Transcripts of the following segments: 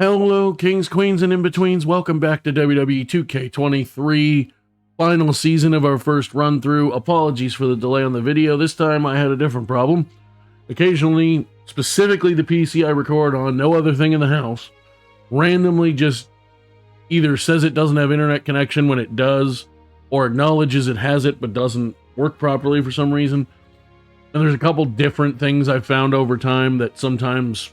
Hello, kings, queens, and in-betweens. Welcome back to WWE 2k23, final season of our first run-through. Apologies for the delay on the video. This time I had a different problem. Occasionally, specifically the PC I record on, no other thing in the house, randomly just either says it doesn't have internet connection when it does, or acknowledges it has it but doesn't work properly for some reason. And there's a couple different things I've found over time that sometimes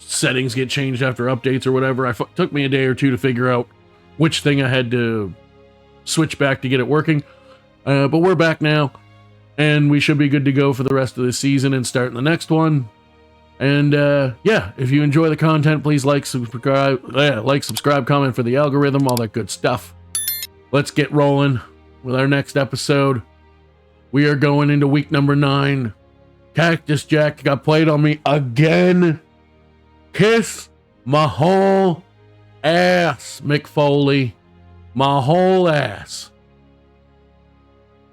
settings get changed after updates or whatever. It took me a day or two to figure out which thing I had to switch back to get it working. But we're back now, and we should be good to go for the rest of the season and start the next one. And yeah, if you enjoy the content, please like, subscribe, comment for the algorithm, all that good stuff. Let's get rolling with our next episode. We are going into week number 9. Cactus Jack got played on me again. Kiss my whole ass, Mick Foley. My whole ass.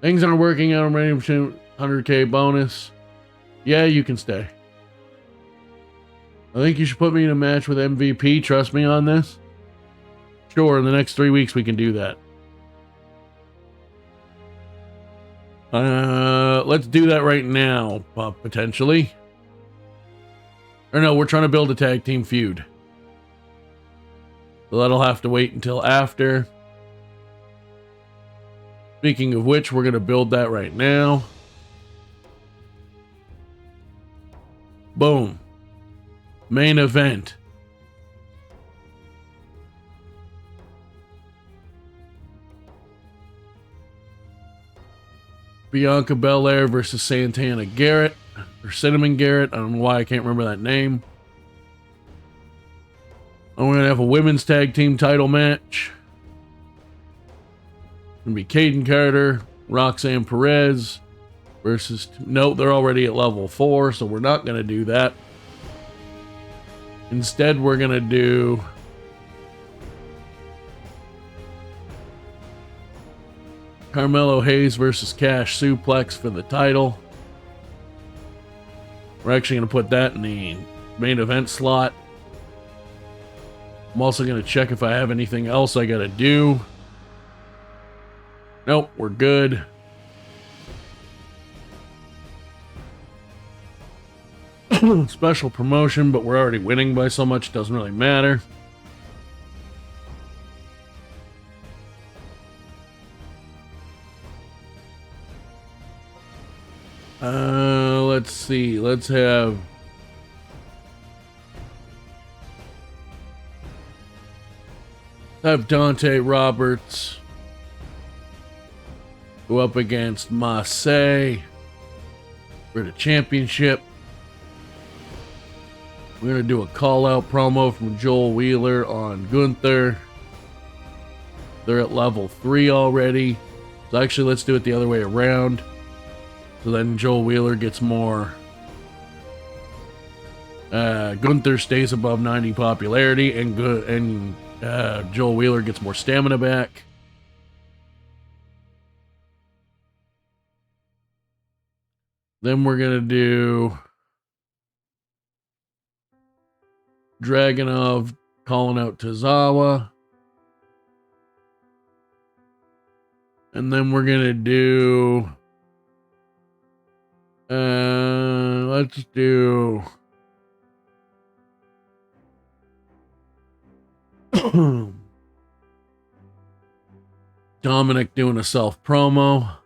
Things aren't working out. I'm ready for 100k bonus. Yeah, you can stay. I think you should put me in a match with MVP. Trust me on this. Sure, in the next 3 weeks we can do that. Let's do that right now, potentially. Or no, we're trying to build a tag team feud. So that'll have to wait until after. Speaking of which, we're going to build that right now. Boom. Main event. Bianca Belair versus Santana Garrett. Or Cinnamon Garrett. I don't know why I can't remember that name. And we're going to have a women's tag team title match. It's going to be Kaden Carter, Roxanne Perez versus... No, they're already at level 4, so we're not going to do that. Instead, we're going to do... Carmelo Hayes versus Cash Suplex for the title. We're actually going to put that in the main event slot. I'm also going to check if I have anything else I got to do. Nope, we're good. Special promotion, but we're already winning by so much, it doesn't really matter. Let's see. Let's have Dante Roberts go up against Marseille for the championship. We're going to do a call-out promo from Joel Wheeler on Gunther. They're at level 3 already. So actually, let's do it the other way around. So then Joel Wheeler gets more. Gunther stays above 90 popularity, and Joel Wheeler gets more stamina back. Then we're going to do Dragunov calling out Tozawa. And then we're going to do... let's do... Dominic doing a self promo.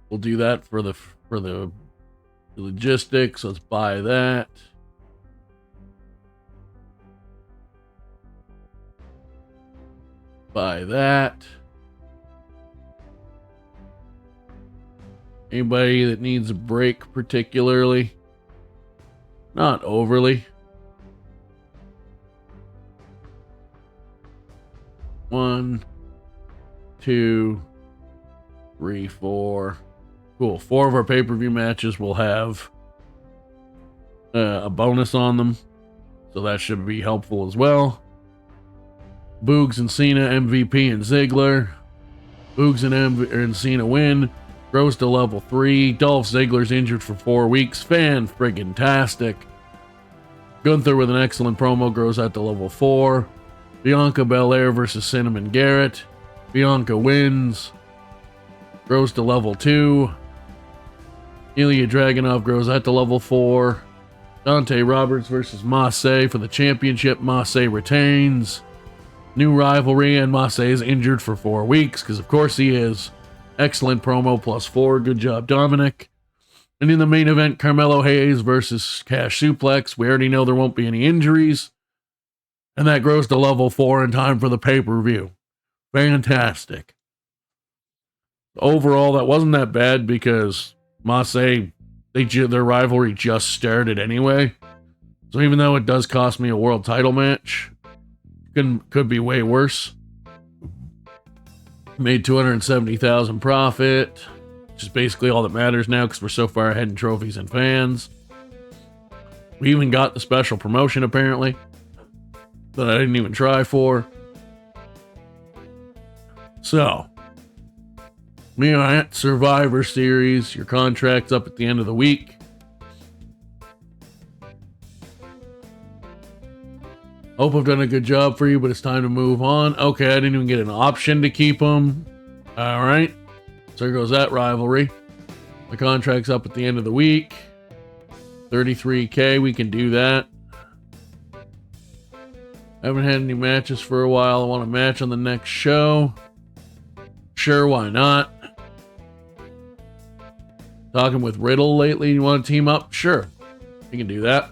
We'll do that for the logistics. Let's buy that. Buy that. Anybody that needs a break particularly? Not overly. 1, 2, 3, 4. Cool. 4 of our pay-per-view matches will have a bonus on them, so that should be helpful as well. Boogs and Cena, MVP and Ziggler. Boogs and Cena win. Grows to level 3. Dolph Ziggler's injured for 4 weeks. Fan-friggin-tastic. Gunther with an excellent promo grows out to level 4. Bianca Belair versus Cinnamon Garrett. Bianca wins. Grows to level 2. Ilya Dragunov grows out to level 4. Dante Roberts versus Massey for the championship. Massey retains. New rivalry, and Massey is injured for 4 weeks, because of course he is. Excellent promo, +4. Good job, Dominic. And in the main event, Carmelo Hayes versus Cash Suplex. We already know there won't be any injuries. And that grows to level 4 in time for the pay-per-view. Fantastic. Overall, that wasn't that bad because Massey, their rivalry just started anyway. So even though it does cost me a world title match, could be way worse. Made $270,000 profit, which is basically all that matters now because we're so far ahead in trophies and fans. We even got the special promotion apparently that I didn't even try for. So, we are at Survivor Series. Your contract's up at the end of the week. Hope I've done a good job for you, but it's time to move on. Okay, I didn't even get an option to keep them. All right. So there goes that rivalry. The contract's up at the end of the week. $33K, we can do that. Haven't had any matches for a while. I want a match on the next show. Sure, why not? Talking with Riddle lately. You want to team up? Sure. We can do that.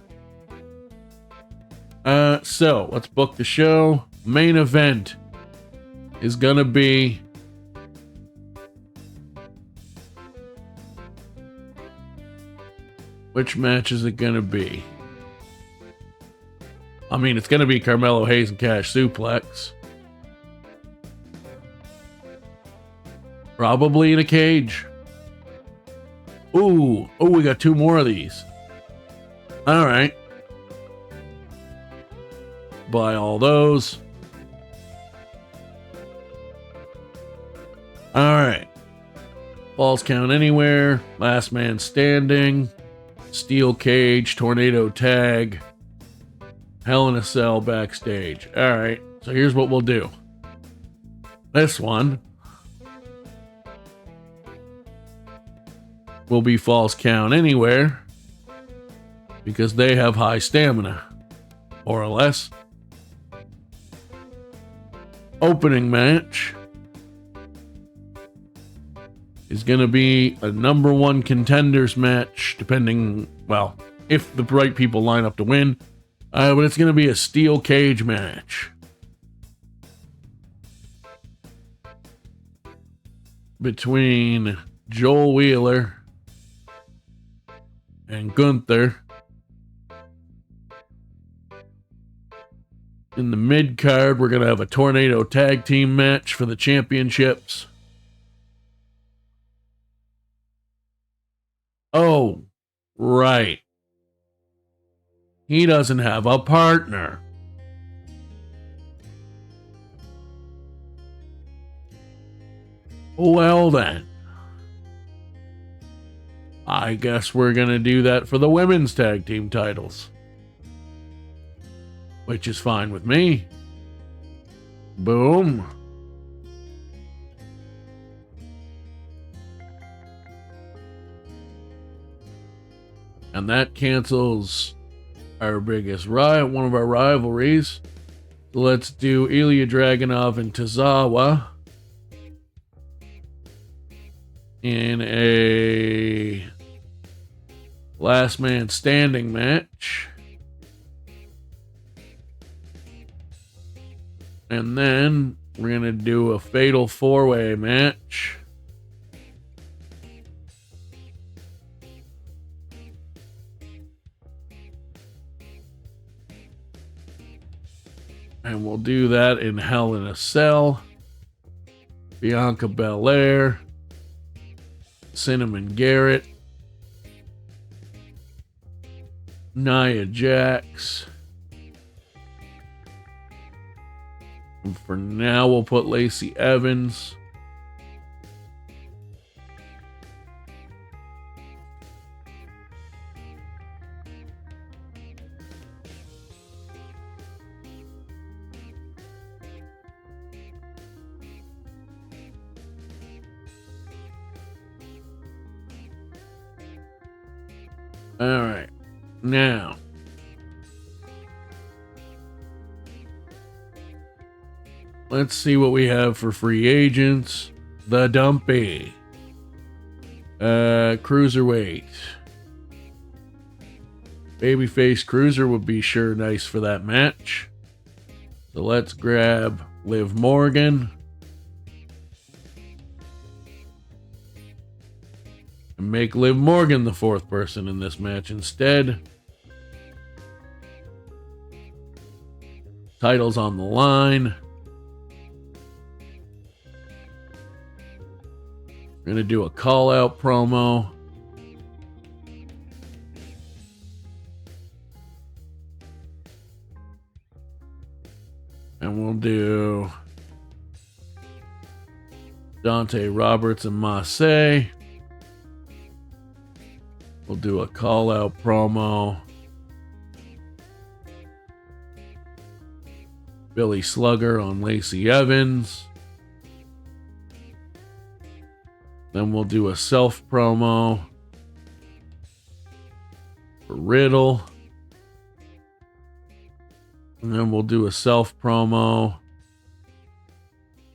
So let's book the show. Main event is gonna be which match is it gonna be? I mean, it's gonna be Carmelo Hayes and Cash Suplex. Probably in a cage. Ooh, we got 2 more of these. All right. Buy all those. Alright. Falls count anywhere. Last man standing. Steel cage. Tornado tag. Hell in a Cell backstage. Alright. So here's what we'll do. This one will be falls count anywhere because they have high stamina. More or less. Opening match is going to be a number 1 contenders match, depending, well, if the right people line up to win. But it's going to be a steel cage match between Joel Wheeler and Gunther. In the mid card, we're going to have a tornado tag team match for the championships. Oh, right. He doesn't have a partner. Well then. I guess we're going to do that for the women's tag team titles. Which is fine with me. Boom. And that cancels our biggest one of our rivalries. Let's do Ilya Dragunov and Tozawa in a last man standing match. And then we're going to do a fatal 4-way match. And we'll do that in Hell in a Cell. Bianca Belair. Cinnamon Garrett. Nia Jax. And for now, we'll put Lacey Evans. All right, now let's see what we have for free agents. The Dumpy, cruiserweight, babyface cruiser would be sure nice for that match. So let's grab Liv Morgan. And make Liv Morgan the fourth person in this match instead. Titles on the line. We're going to do a call-out promo. And we'll do Dante Roberts and Massey. We'll do a call-out promo. Billy Slugger on Lacey Evans. Then we'll do a self promo for Riddle. And then we'll do a self promo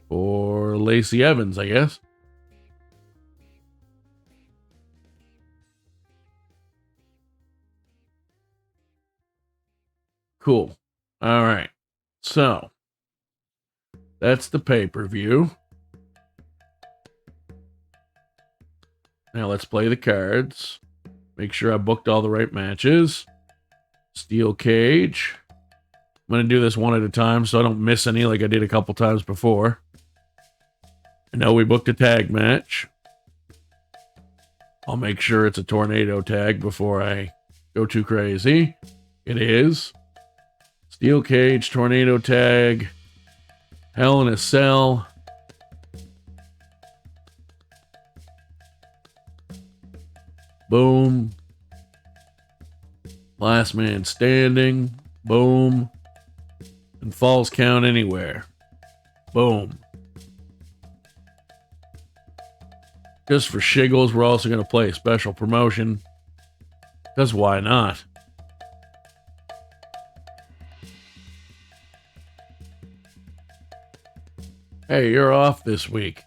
for Lacey Evans, I guess. Cool. All right. So, that's the pay-per-view. Now let's play the cards. Make sure I booked all the right matches. Steel cage. I'm going to do this one at a time so I don't miss any like I did a couple times before. I know we booked a tag match. I'll make sure it's a tornado tag before I go too crazy. It is. Steel cage, tornado tag, Hell in a Cell. Boom. Last man standing. Boom. And falls count anywhere. Boom. Just for shiggles, we're also going to play a special promotion. Because why not? Hey, you're off this week.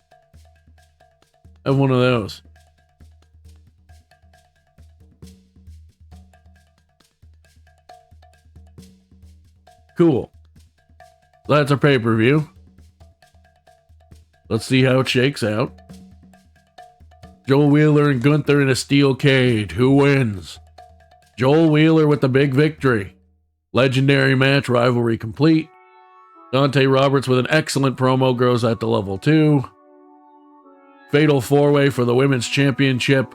Have one of those. Cool. That's our pay-per-view. Let's see how it shakes out. Joel Wheeler and Gunther in a steel cage. Who wins? Joel Wheeler with the big victory. Legendary match, rivalry complete. Dante Roberts with an excellent promo grows that to level 2. Fatal 4-way for the Women's Championship.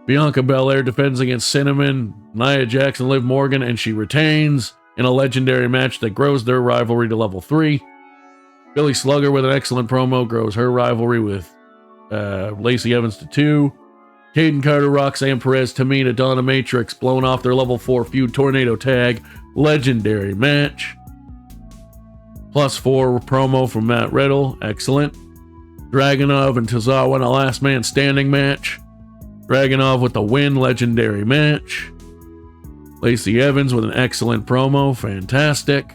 Bianca Belair defends against Cinnamon, Nia Jax, and Liv Morgan, and she retains in a legendary match that grows their rivalry to level 3. Billy Slugger with an excellent promo grows her rivalry with Lacey Evans to 2. Caden Carter, Roxanne Perez, Tamina, Donna Matrix blown off their level 4 feud tornado tag. Legendary match. +4 promo from Matt Riddle. Excellent. Dragunov and Tozawa in a last man standing match. Dragunov with the win. Legendary match. Lacey Evans with an excellent promo. Fantastic.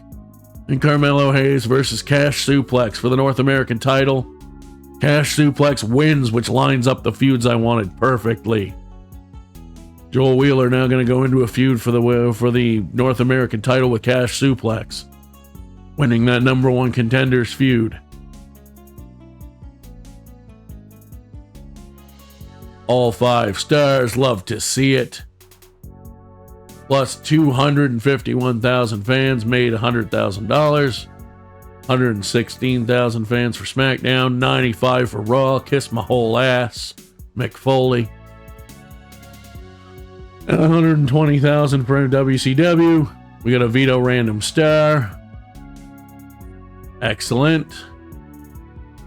And Carmelo Hayes versus Cash Suplex for the North American title. Cash Suplex wins, which lines up the feuds I wanted perfectly. Joel Wheeler now going to go into a feud for the North American title with Cash Suplex, winning that #1 contenders feud. All 5 stars, love to see it. Plus 251,000 fans made $100,000. 116,000 fans for SmackDown, 95 for Raw, kiss my whole ass, Mick Foley. And 120,000 for WCW. We got a Vito Random Star. Excellent.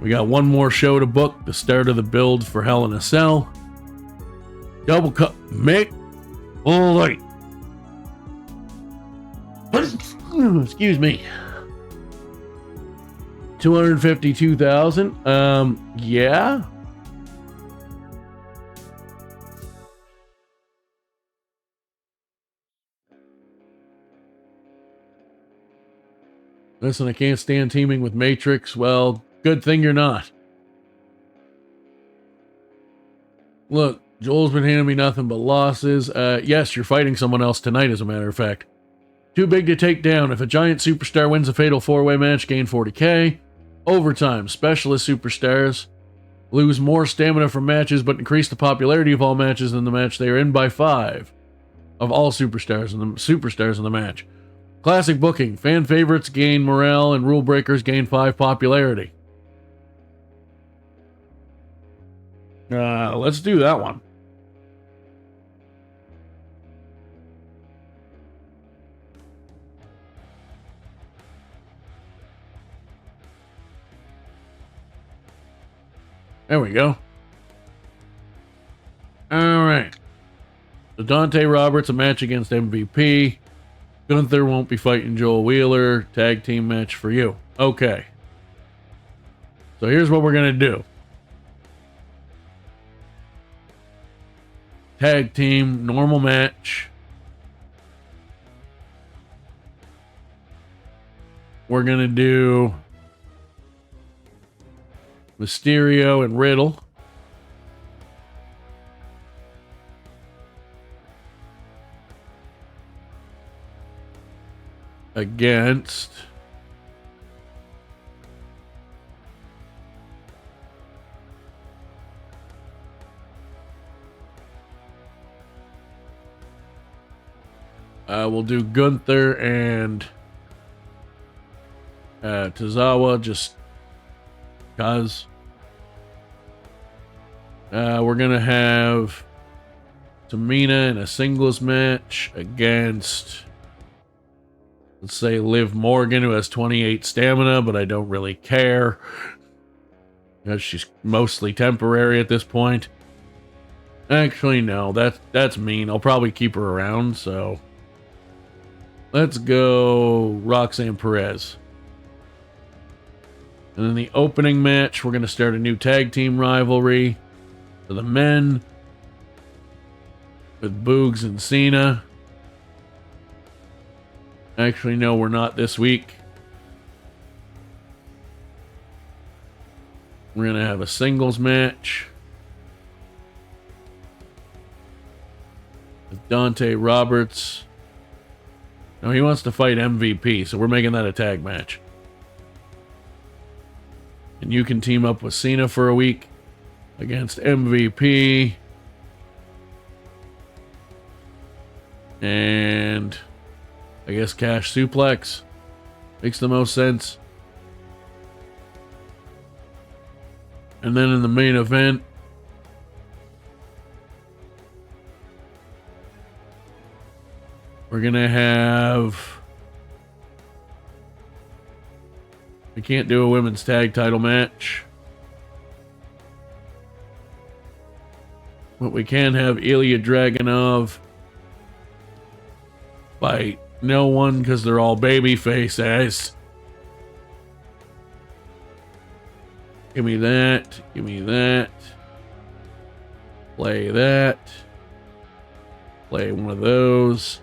We got one more show to book, the start of the build for Hell in a Cell. Double cup, Mick. All right. Excuse me. 252,000. Yeah. Listen, I can't stand teaming with Matrix. Well, good thing you're not. Look, Joel's been handing me nothing but losses. Yes, you're fighting someone else tonight, as a matter of fact. Too big to take down. If a giant superstar wins a fatal 4-way match, gain 40k. Overtime. Specialist superstars lose more stamina from matches, but increase the popularity of all matches in the match they are in by 5 of all superstars in the match. Classic booking. Fan favorites gain morale, and rule breakers gain 5 popularity. Let's do that one. There we go. All right. So Dante Roberts, a match against MVP. Gunther won't be fighting Joel Wheeler. Tag team match for you. Okay. So here's what we're going to do. Tag team, normal match. We're going to do Mysterio and Riddle. Against we'll do Gunther and Tozawa, just cause. We're gonna have Tamina in a singles match against, let's say, Liv Morgan, who has 28 stamina, but I don't really care because she's mostly temporary at this point. Actually, no, that's mean. I'll probably keep her around, so let's go Roxanne Perez. And then the opening match, we're going to start a new tag team rivalry for the men with Boogs and Cena. Actually, no, we're not this week. We're going to have a singles match with Dante Roberts. No, he wants to fight MVP, so we're making that a tag match. And you can team up with Cena for a week against MVP. And I guess Cash Suplex makes the most sense. And then in the main event, we're going to have... We can't do a women's tag title match. But we can have Ilya Dragunov fight no one because they're all baby faces. Give me that. Give me that. Play that. Play one of those.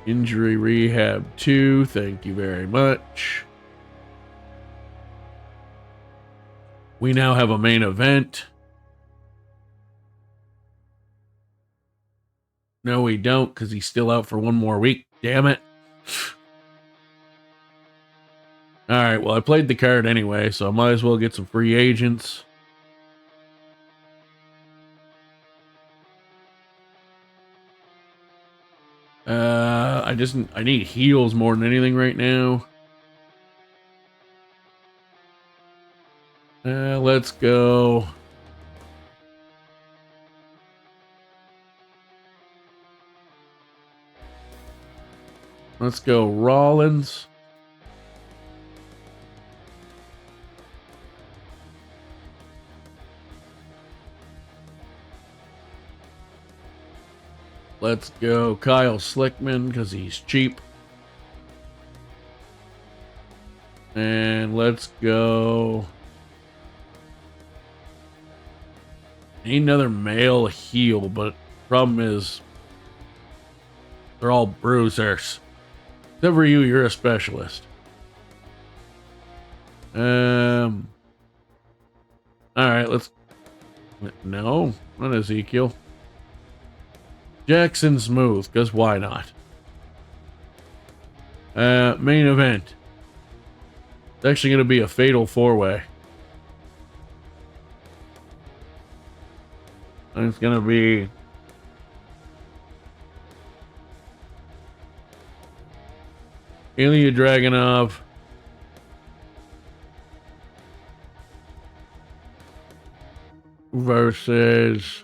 Injury Rehab 2, thank you very much. We now have a main event. No, we don't, because he's still out for one more week. Damn it. Alright, well, I played the card anyway, so I might as well get some free agents. I need heals more than anything right now. Let's go. Let's go Rollins. Let's go Kyle Slickman because he's cheap. And let's go. Need another male heel, but problem is they're all bruisers. Except for you, you're a specialist. Alright, let's. No, not Ezekiel. Jackson Smooth, because why not? Main event. It's actually going to be a fatal four-way. And it's going to be Ilya Dragunov versus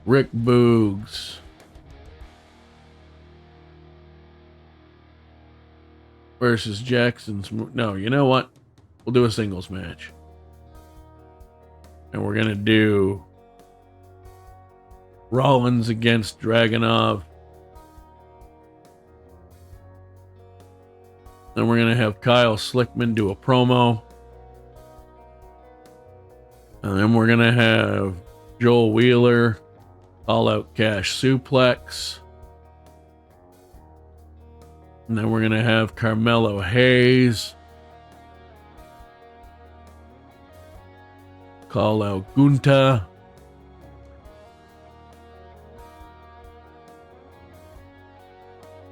Rick Boogs. Versus Jackson's. No, you know what? We'll do a singles match. And we're going to do Rollins against Dragunov. Then we're going to have Kyle Slickman do a promo. And then we're going to have Joel Wheeler all out cash suplex. And then we're going to have Carmelo Hayes call out Gunta.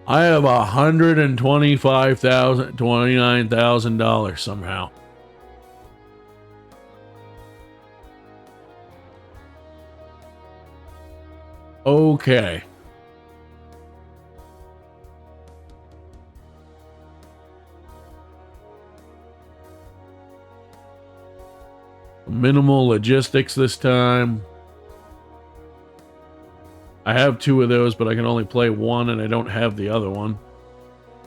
I have $129,000 somehow. Okay. Minimal logistics this time. I have two of those, but I can only play one and I don't have the other one.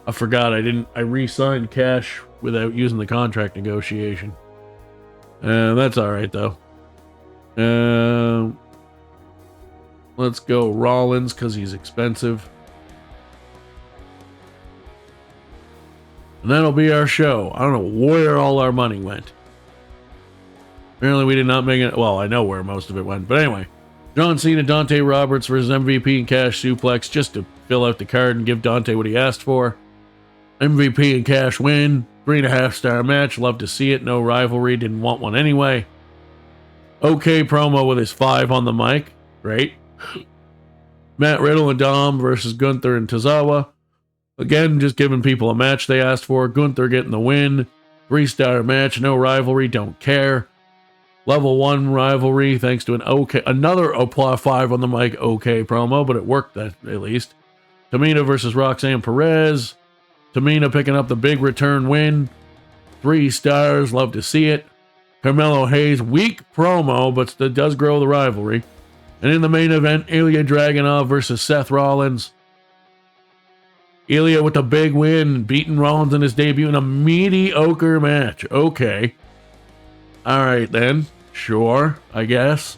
I forgot I re-signed cash without using the contract negotiation. That's alright though. Let's go Rollins because he's expensive. And that'll be our show. I don't know where all our money went. Apparently we did not make it. Well, I know where most of it went. But anyway, John Cena, Dante Roberts versus MVP and Cash Suplex, just to fill out the card and give Dante what he asked for. MVP and Cash win. 3.5-star match. Love to see it. No rivalry. Didn't want one anyway. Okay promo with his 5 on the mic. Great. Matt Riddle and Dom versus Gunther and Tozawa. Again, just giving people a match they asked for. Gunther getting the win. 3-star match. No rivalry. Don't care. Level 1 rivalry, thanks to another 5 on the mic okay promo, but it worked at least. Tamina versus Roxanne Perez. Tamina picking up the big return win. 3 stars, love to see it. Carmelo Hayes, weak promo, but it does grow the rivalry. And in the main event, Ilya Dragunov versus Seth Rollins. Ilya with the big win, beating Rollins in his debut in a mediocre match. Okay. Alright then. Sure, I guess.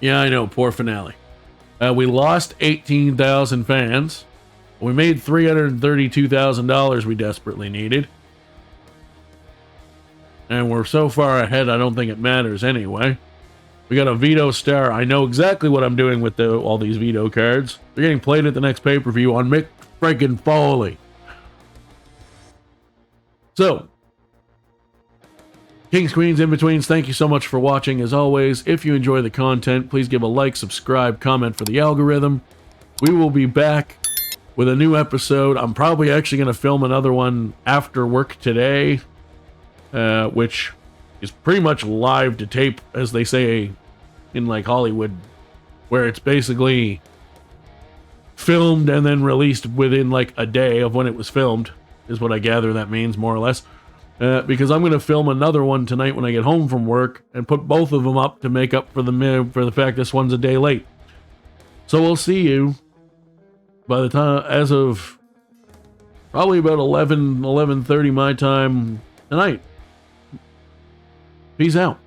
Yeah, I know. Poor finale. We lost 18,000 fans. We made $332,000 we desperately needed. And we're so far ahead, I don't think it matters anyway. We got a veto star. I know exactly what I'm doing with all these veto cards. They're getting played at the next pay-per-view on Mick freaking Foley. So, Kings, Queens, In-Betweens, thank you so much for watching. As always, if you enjoy the content, please give a like, subscribe, comment for the algorithm. We will be back with a new episode. I'm probably actually going to film another one after work today, which is pretty much live to tape, as they say in like Hollywood, where it's basically filmed and then released within like a day of when it was filmed, is what I gather that means, more or less. Because I'm going to film another one tonight when I get home from work and put both of them up to make up for the fact this one's a day late. So we'll see you by the time, as of probably about 11:30 my time tonight. Peace out.